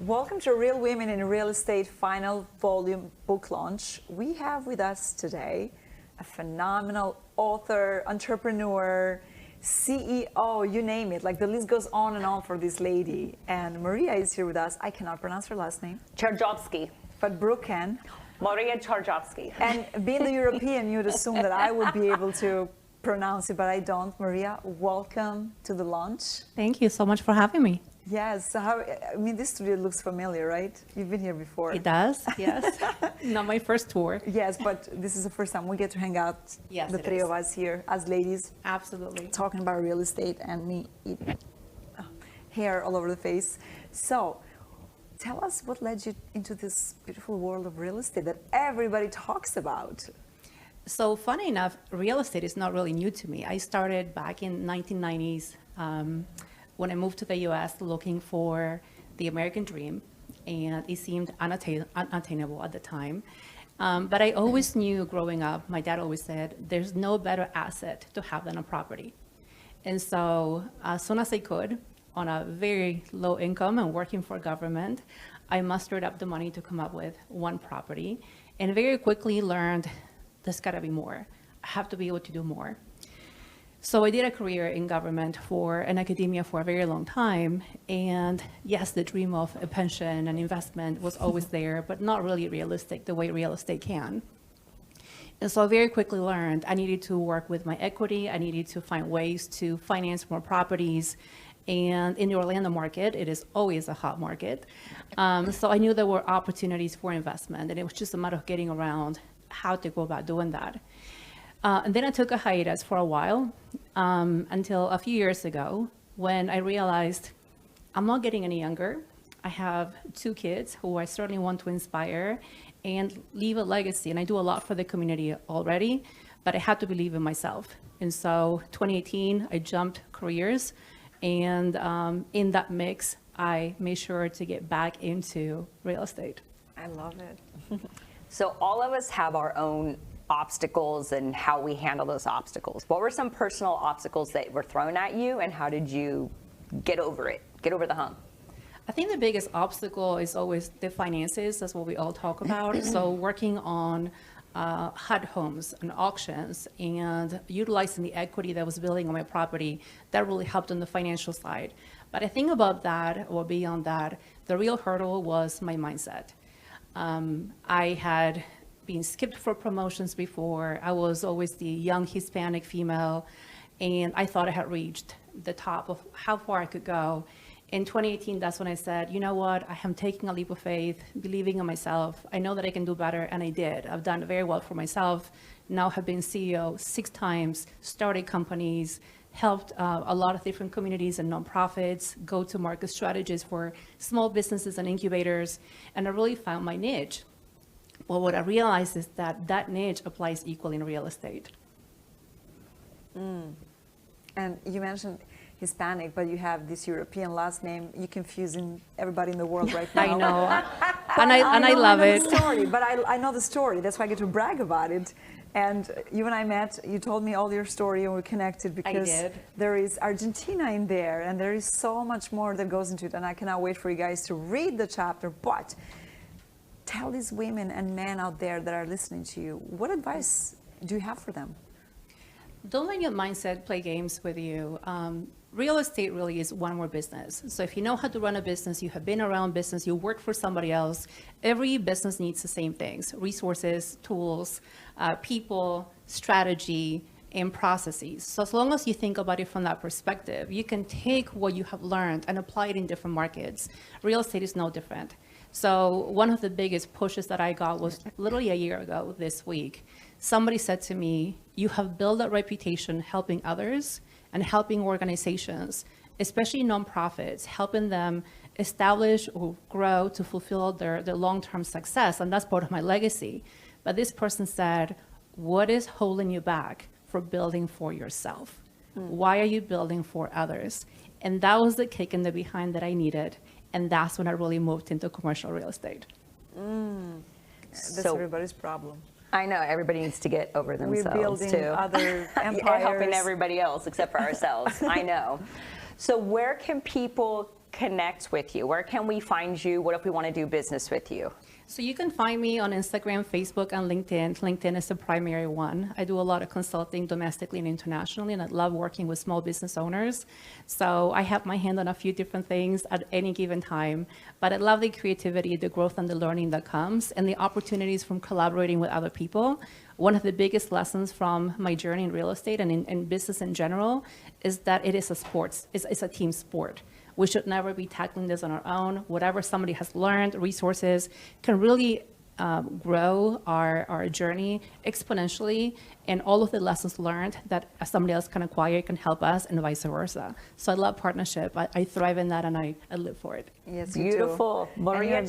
Welcome to Real Women in Real Estate final volume book launch. We have with us today a phenomenal author, entrepreneur, CEO, you name it. Like the list goes on and on for this lady. And Maria is here with us. I cannot pronounce her last name. Cherjovsky. But Brooke can. Maria Cherjovsky. And being the European, you'd assume that I would be able to pronounce it, but I don't. Maria, welcome to the launch. Thank you so much for having me. Yes, I mean, this studio looks familiar, right? You've been here before. It does, yes. Not my first tour. Yes, but this is the first time we get to hang out, yes, the three of us here as ladies. Absolutely. Talking about real estate and me eating hair all over the face. So, tell us what led you into this beautiful world of real estate that everybody talks about. So funny enough, real estate is not really new to me. I started back in 1990s when I moved to the US looking for the American dream, and it seemed unattainable at the time. But I always knew growing up, my dad always said, there's no better asset to have than a property. And so as soon as I could, on a very low income and working for government, I mustered up the money to come up with one property, and very quickly learned there's gotta be more. I have to be able to do more. So I did a career in government and academia for a very long time. And yes, the dream of a pension and investment was always there, but not really realistic the way real estate can. And so I very quickly learned I needed to work with my equity. I needed to find ways to finance more properties. And in the Orlando market, it is always a hot market. So I knew there were opportunities for investment, and it was just a matter of getting around how to go about doing that. And then I took a hiatus for a while until a few years ago when I realized I'm not getting any younger. I have 2 kids who I certainly want to inspire and leave a legacy. And I do a lot for the community already, but I had to believe in myself. And so 2018, I jumped careers. And in that mix, I made sure to get back into real estate. I love it. So all of us have our own obstacles and how we handle those obstacles. What were some personal obstacles that were thrown at you, and how did you get over it, get over the hump? I think the biggest obstacle is always the finances. That's what we all talk about. So working on HUD homes and auctions and utilizing the equity that was building on my property, that really helped on the financial side. But I think above that or beyond that, the real hurdle was my mindset. I had been skipped for promotions before. I was always the young Hispanic female, and I thought I had reached the top of how far I could go. In 2018, that's when I said, you know what, I am taking a leap of faith, believing in myself. I know that I can do better, and I did. I've done very well for myself. Now have been CEO 6 times, started companies, helped a lot of different communities and nonprofits, go-to-market strategies for small businesses and incubators, and I really found my niche. Well, what I realized is that that niche applies equally in real estate. And you mentioned Hispanic, but you have this European last name. You're confusing everybody in the world right now. I know, and I love it. The story, but I know the story. That's why I get to brag about it. And you and I met. You told me all your story, and we connected because there is Argentina in there, and there is so much more that goes into it. And I cannot wait for you guys to read the chapter. But tell these women and men out there that are listening to you, what advice do you have for them? Don't let your mindset play games with you. Real estate really is one more business. So if you know how to run a business, you have been around business, you work for somebody else, every business needs the same things: resources, tools, people, strategy, and processes. So as long as you think about it from that perspective, you can take what you have learned and apply it in different markets. Real estate is no different. So one of the biggest pushes that I got was literally a year ago this week. Somebody said to me, you have built a reputation helping others and helping organizations, especially nonprofits, helping them establish or grow to fulfill their long-term success. And that's part of my legacy. But this person said, what is holding you back for building for yourself? Why are you building for others? And that was the kick in the behind that I needed. And that's when I really moved into commercial real estate. That's everybody's problem. I know, everybody needs to get over themselves We're building too. other empires. Helping everybody else except for ourselves, I know. So where can people connect with you? Where can we find you? What if we want to do business with you? So you can find me on Instagram, Facebook, and LinkedIn. LinkedIn is the primary one. I do a lot of consulting domestically and internationally, and I love working with small business owners. So I have my hand on a few different things at any given time, but I love the creativity, the growth, and the learning that comes, and the opportunities from collaborating with other people. One of the biggest lessons from my journey in real estate and in business in general is that it is it's a team sport. We should never be tackling this on our own. Whatever somebody has learned, resources can really grow our journey exponentially, and all of the lessons learned that somebody else can acquire can help us, and vice versa. So I love partnership. I thrive in that, and I live for it. Yes, Beautiful. you do. Maria,